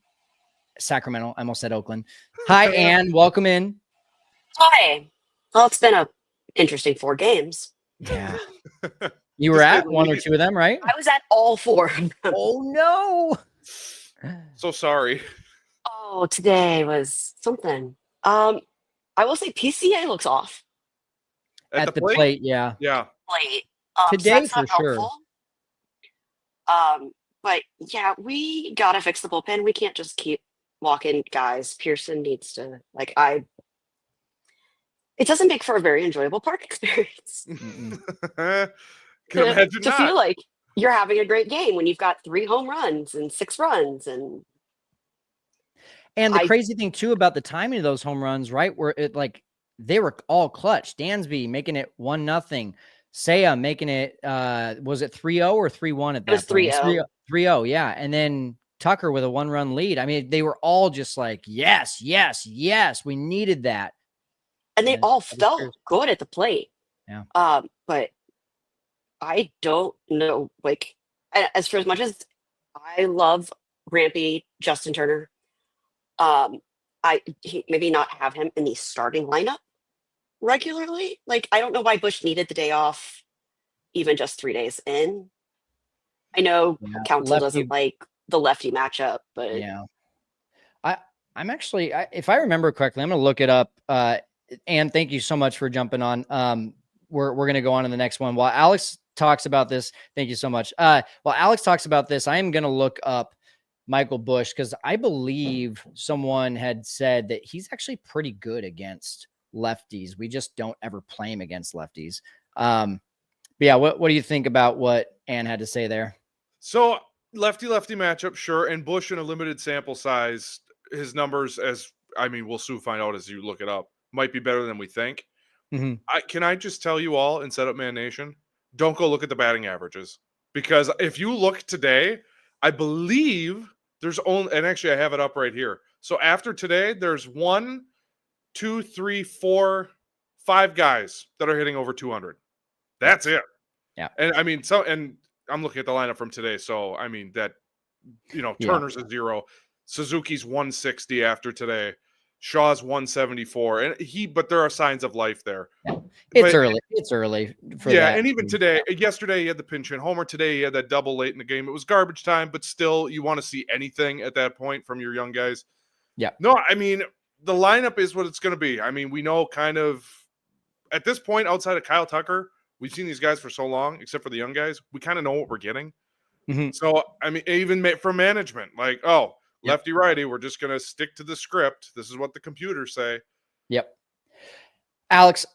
Sacramento. I almost said Oakland. Hi, Ann. Welcome in. Hi. Well, it's been an interesting 4 games. Yeah. You were at 1 or 2 of them, right? I was at all 4 of them. Oh, no. So sorry. Oh, today was something. I will say PCA looks off. At the plate, yeah. Yeah. Late. Today, so for sure. But yeah, we got to fix the bullpen. We can't just keep walking guys. Pearson needs to, it doesn't make for a very enjoyable park experience. Can imagine to not. feel like you're having a great game when you've got 3 home runs and 6 runs. And the crazy thing too about the timing of those home runs, right? Where they were all clutch. Dansby making it 1-0. Saya making it, was it 3-0 or 3-1 at that point? It was 3-0, yeah. And then Tucker with a 1-run lead. I mean, they were all just like, yes, yes, yes. We needed that. And they all felt good at the plate. Yeah. But I don't know, as much as I love Rampy, Justin Turner, maybe not have him in the starting lineup regularly. I don't know why Bush needed the day off, even just 3 days in. I know Council doesn't like the lefty matchup, but yeah. I'm actually, if I remember correctly, I'm going to look it up. And thank you so much for jumping on. We're going to go on to the next one. While Alex talks about this, thank you so much. While Alex talks about this, I am going to look up Michael Bush, because I believe someone had said that he's actually pretty good against lefties. We just don't ever play him against lefties. But yeah, what do you think about what Ann had to say there? So lefty-lefty matchup, sure. And Bush in a limited sample size, his numbers, we'll soon find out as you look it up, might be better than we think. Mm-hmm. Can I just tell you all in Setup Man Nation, don't go look at the batting averages, because if you look today, I believe there's only, and actually I have it up right here. So after today, there's 1, 2, 3, 4, 5 guys that are hitting over 200. That's it. Yeah. And I mean, and I'm looking at the lineup from today. So, I mean, that, Turner's a 0. Suzuki's 160 after today. Shaw's 174. But there are signs of life there. Yeah. It's early. It's early for that. And even today, yesterday he had the pinch hit homer. Today he had that double late in the game. It was garbage time, but still, you want to see anything at that point from your young guys. Yeah. No, I mean, the lineup is what it's going to be. I mean, we know kind of at this point, outside of Kyle Tucker, we've seen these guys for so long, except for the young guys. We kind of know what we're getting. Mm-hmm. So, I mean, even from management, like, lefty righty, we're just going to stick to the script. This is what the computers say. Yep. Alex,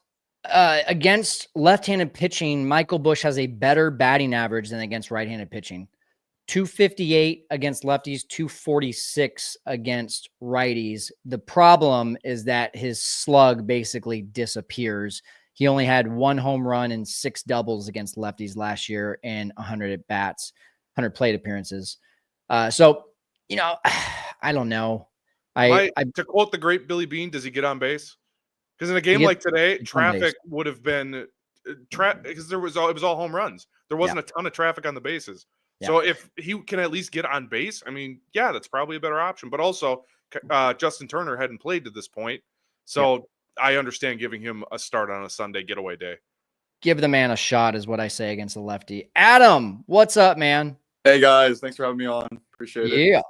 against left-handed pitching, Michael Busch has a better batting average than against right-handed pitching. 258 against lefties, 246 against righties. The problem is that his slug basically disappears. He only had 1 home run and 6 doubles against lefties last year and 100 at bats, 100 plate appearances. So, I don't know. To quote the great Billy Bean, does he get on base? Because in a game like today, traffic would have been because it was all home runs. There wasn't a ton of traffic on the bases. Yeah. So if he can at least get on base, I mean, that's probably a better option. But also, Justin Turner hadn't played to this point. So I understand giving him a start on a Sunday getaway day. Give the man a shot is what I say against the lefty. Adam, what's up, man? Hey, guys. Thanks for having me on. Appreciate it. Yeah.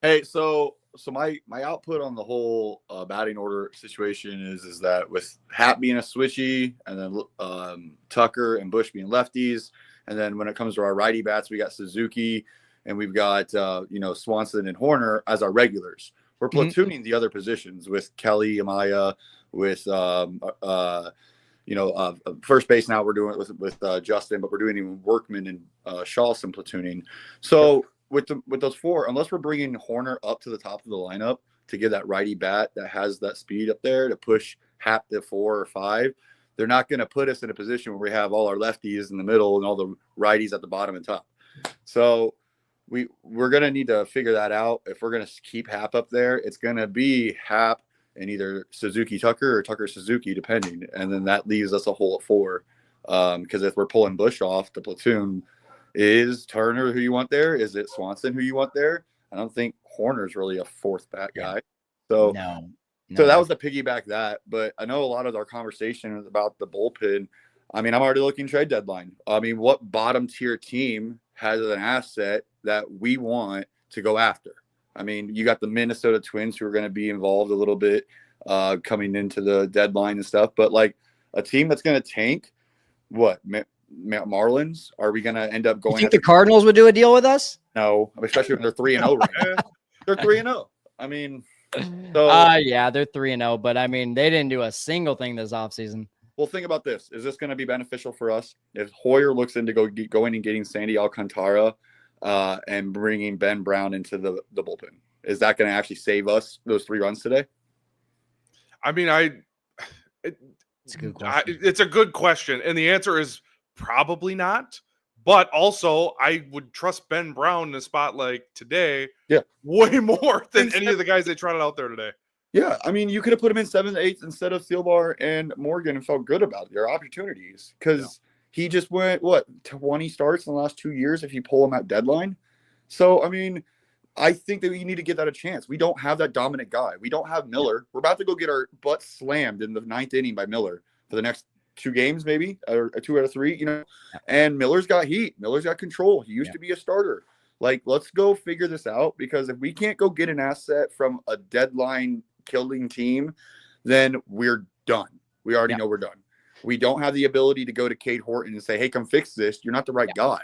Hey, so my output on the whole batting order situation is that with Hap being a switchy and then Tucker and Busch being lefties, and then when it comes to our righty bats, we got Suzuki and we've got Swanson and Horner as our regulars. We're platooning the other positions with Kelly, Amaya, with first base now we're doing it with Justin, but we're doing even Workman and Shaw some platooning. So with those 4, unless we're bringing Horner up to the top of the lineup to give that righty bat that has that speed up there to push Hap to 4 or 5, they're not going to put us in a position where we have all our lefties in the middle and all the righties at the bottom and top. So we're going to need to figure that out. If we're going to keep Hap up there, it's going to be Hap and either Suzuki Tucker or Tucker Suzuki, depending. And then that leaves us a hole at 4. Because if we're pulling Busch off the platoon, is Turner who you want there? Is it Swanson who you want there? I don't think Horner's really a 4th bat guy. So no. So that was the piggyback that. But I know a lot of our conversation is about the bullpen. I mean, I'm already looking trade deadline. I mean, what bottom tier team has an asset that we want to go after? I mean, you got the Minnesota Twins who are going to be involved a little bit coming into the deadline and stuff. But like a team that's going to tank, what? Marlins? Are we going to end up going? You think the Cardinals would do a deal with us? No, especially when they're 3-0 right now. They're 3-0. I mean, so they're 3-0, but I mean, they didn't do a single thing this offseason. Well, think about this. Is this going to be beneficial for us? If Hoyer looks into going and getting Sandy Alcantara and bringing Ben Brown into the bullpen, is that going to actually save us those 3 runs today? I mean, it's a good question. It's a good question. And the answer is probably not. But also, I would trust Ben Brown in a spot like today way more than any of the guys they trotted out there today. Yeah, I mean, you could have put him in 7th, 8th instead of Thielbar and Morgan and felt good about their opportunities because he just went, 20 starts in the last 2 years if you pull him at deadline. So, I mean, I think that we need to give that a chance. We don't have that dominant guy. We don't have Miller. We're about to go get our butt slammed in the 9th inning by Miller for the next 2 games, maybe, or 2 out of 3, And Miller's got heat. Miller's got control. He used to be a starter. Like, let's go figure this out because if we can't go get an asset from a deadline killing team, then we're done. We already know we're done. We don't have the ability to go to Cade Horton and say, hey, come fix this. You're not the right guy.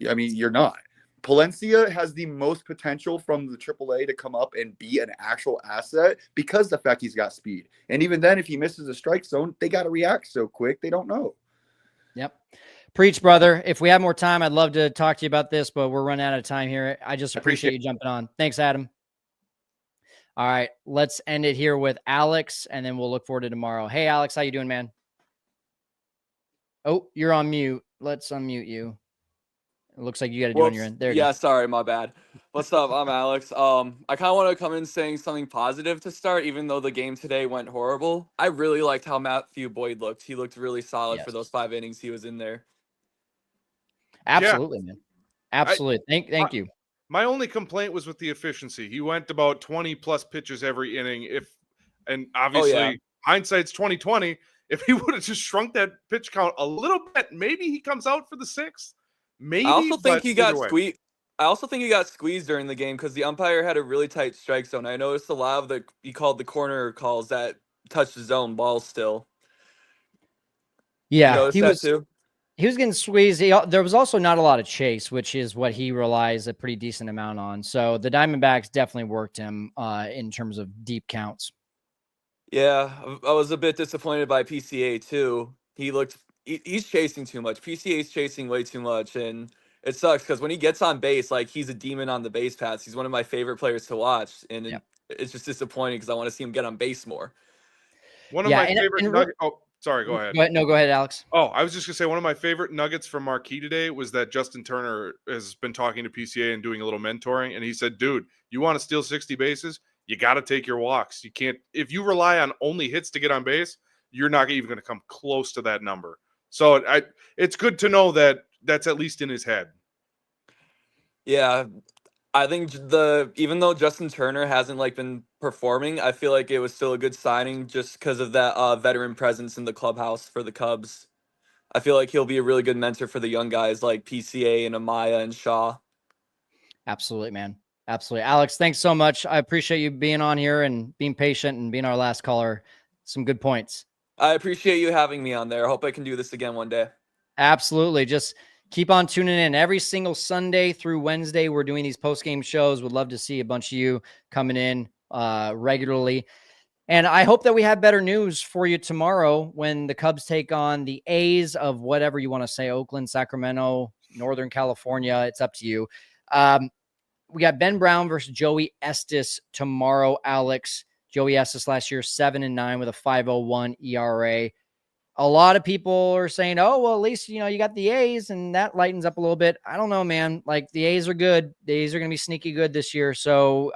I mean, you're not. Palencia has the most potential from the AAA to come up and be an actual asset because the fact he's got speed. And even then, if he misses a strike zone, they got to react so quick. They don't know. Yep. Preach, brother. If we have more time, I'd love to talk to you about this, but we're running out of time here. I just appreciate you jumping on. Thanks, Adam. All right, let's end it here with Alex, and then we'll look forward to tomorrow. Hey, Alex, how you doing, man? Oh, you're on mute. Let's unmute you. It looks like you got to do on your end. There it is. Sorry, my bad. What's up? I'm Alex. I kind of want to come in saying something positive to start, even though the game today went horrible. I really liked how Matthew Boyd looked. He looked really solid for those 5 innings he was in there. Absolutely, man. Absolutely. Thank you. My only complaint was with the efficiency. He went about 20 plus pitches every inning. And obviously hindsight's 2020. If he would have just shrunk that pitch count a little bit, maybe he comes out for the 6th. Maybe. I also think he got squeezed. I also think he got squeezed during the game because the umpire had a really tight strike zone. I noticed a lot of he called the corner calls that touched his own balls still. Yeah, he was getting squeezed. There was also not a lot of chase, which is what he relies a pretty decent amount on. So the Diamondbacks definitely worked him in terms of deep counts. Yeah, I was a bit disappointed by PCA too. He's chasing too much. PCA's chasing way too much, and it sucks because when he gets on base, like he's a demon on the base paths. He's one of my favorite players to watch, and it's just disappointing because I want to see him get on base more. One of my favorite nuggets. Oh, sorry, go ahead. Go ahead, Alex. Oh, I was just gonna say one of my favorite nuggets from Marquee today was that Justin Turner has been talking to PCA and doing a little mentoring, and he said, "Dude, you want to steal 60 bases? You got to take your walks. You can't if you rely on only hits to get on base, you're not even going to come close to that number." So it's good to know that that's at least in his head. Yeah, I think even though Justin Turner hasn't been performing, I feel like it was still a good signing just because of that veteran presence in the clubhouse for the Cubs. I feel like he'll be a really good mentor for the young guys like PCA and Amaya and Shaw. Absolutely, man. Absolutely. Alex, thanks so much. I appreciate you being on here and being patient and being our last caller. Some good points. I appreciate you having me on there. I hope I can do this again one day. Absolutely. Just keep on tuning in every single Sunday through Wednesday. We're doing these post-game shows. Would love to see a bunch of you coming in regularly. And I hope that we have better news for you tomorrow when the Cubs take on the A's of whatever you want to say, Oakland, Sacramento, Northern California. It's up to you. We got Ben Brown versus Joey Estes tomorrow, Alex. Joey Estes last year, 7-9 with a 5.01 ERA. A lot of people are saying, oh, well, at least, you got the A's and that lightens up a little bit. I don't know, man. Like the A's are good. The A's are going to be sneaky good this year. So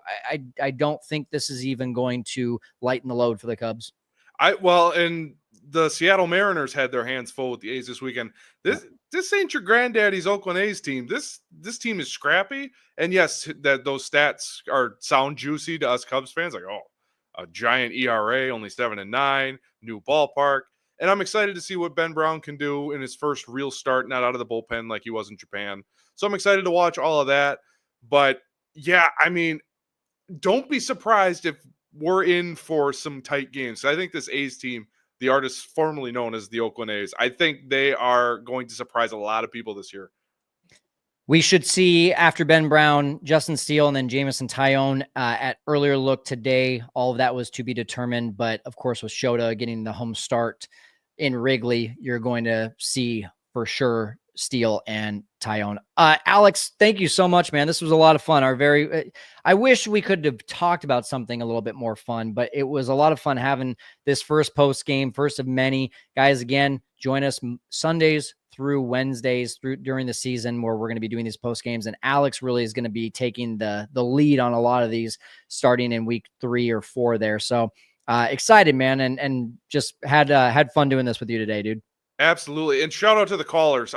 I don't think this is even going to lighten the load for the Cubs. And the Seattle Mariners had their hands full with the A's this weekend. This ain't your granddaddy's Oakland A's team. This team is scrappy. And yes, that those stats sound juicy to us Cubs fans. Like, oh, a giant ERA, only 7-9, new ballpark. And I'm excited to see what Ben Brown can do in his first real start, not out of the bullpen like he was in Japan. So I'm excited to watch all of that. But yeah, I mean, don't be surprised if we're in for some tight games. I think this A's team, the artists formerly known as the Oakland A's, I think they are going to surprise a lot of people this year. We should see after Ben Brown, Justin Steele, and then Jamison Tyone at earlier look today. All of that was to be determined. But of course, with Shota getting the home start in Wrigley, you're going to see for sure Steele and Tyone. Alex, thank you so much, man. This was a lot of fun. I wish we could have talked about something a little bit more fun, but it was a lot of fun having this first post game, first of many. Guys, again, join us Sundays through Wednesdays during the season where we're going to be doing these post games. And Alex really is going to be taking the lead on a lot of these starting in week 3 or 4 there. So excited, man. And just had fun doing this with you today, dude. Absolutely. And shout out to the callers.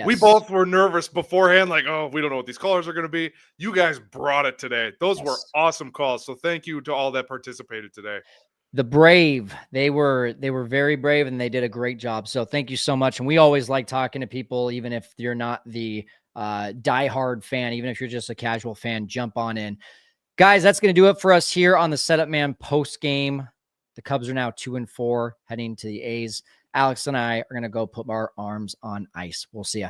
We both were nervous beforehand, like, oh, we don't know what these callers are going to be. You guys brought it today. Those were awesome calls. So thank you to all that participated today. The brave, they were very brave and they did a great job. So thank you so much. And we always like talking to people, even if you're not the diehard fan, even if you're just a casual fan, jump on in. Guys, that's going to do it for us here on the Setup Man post game. The Cubs are now 2-4 heading to the A's. Alex and I are going to go put our arms on ice. We'll see ya.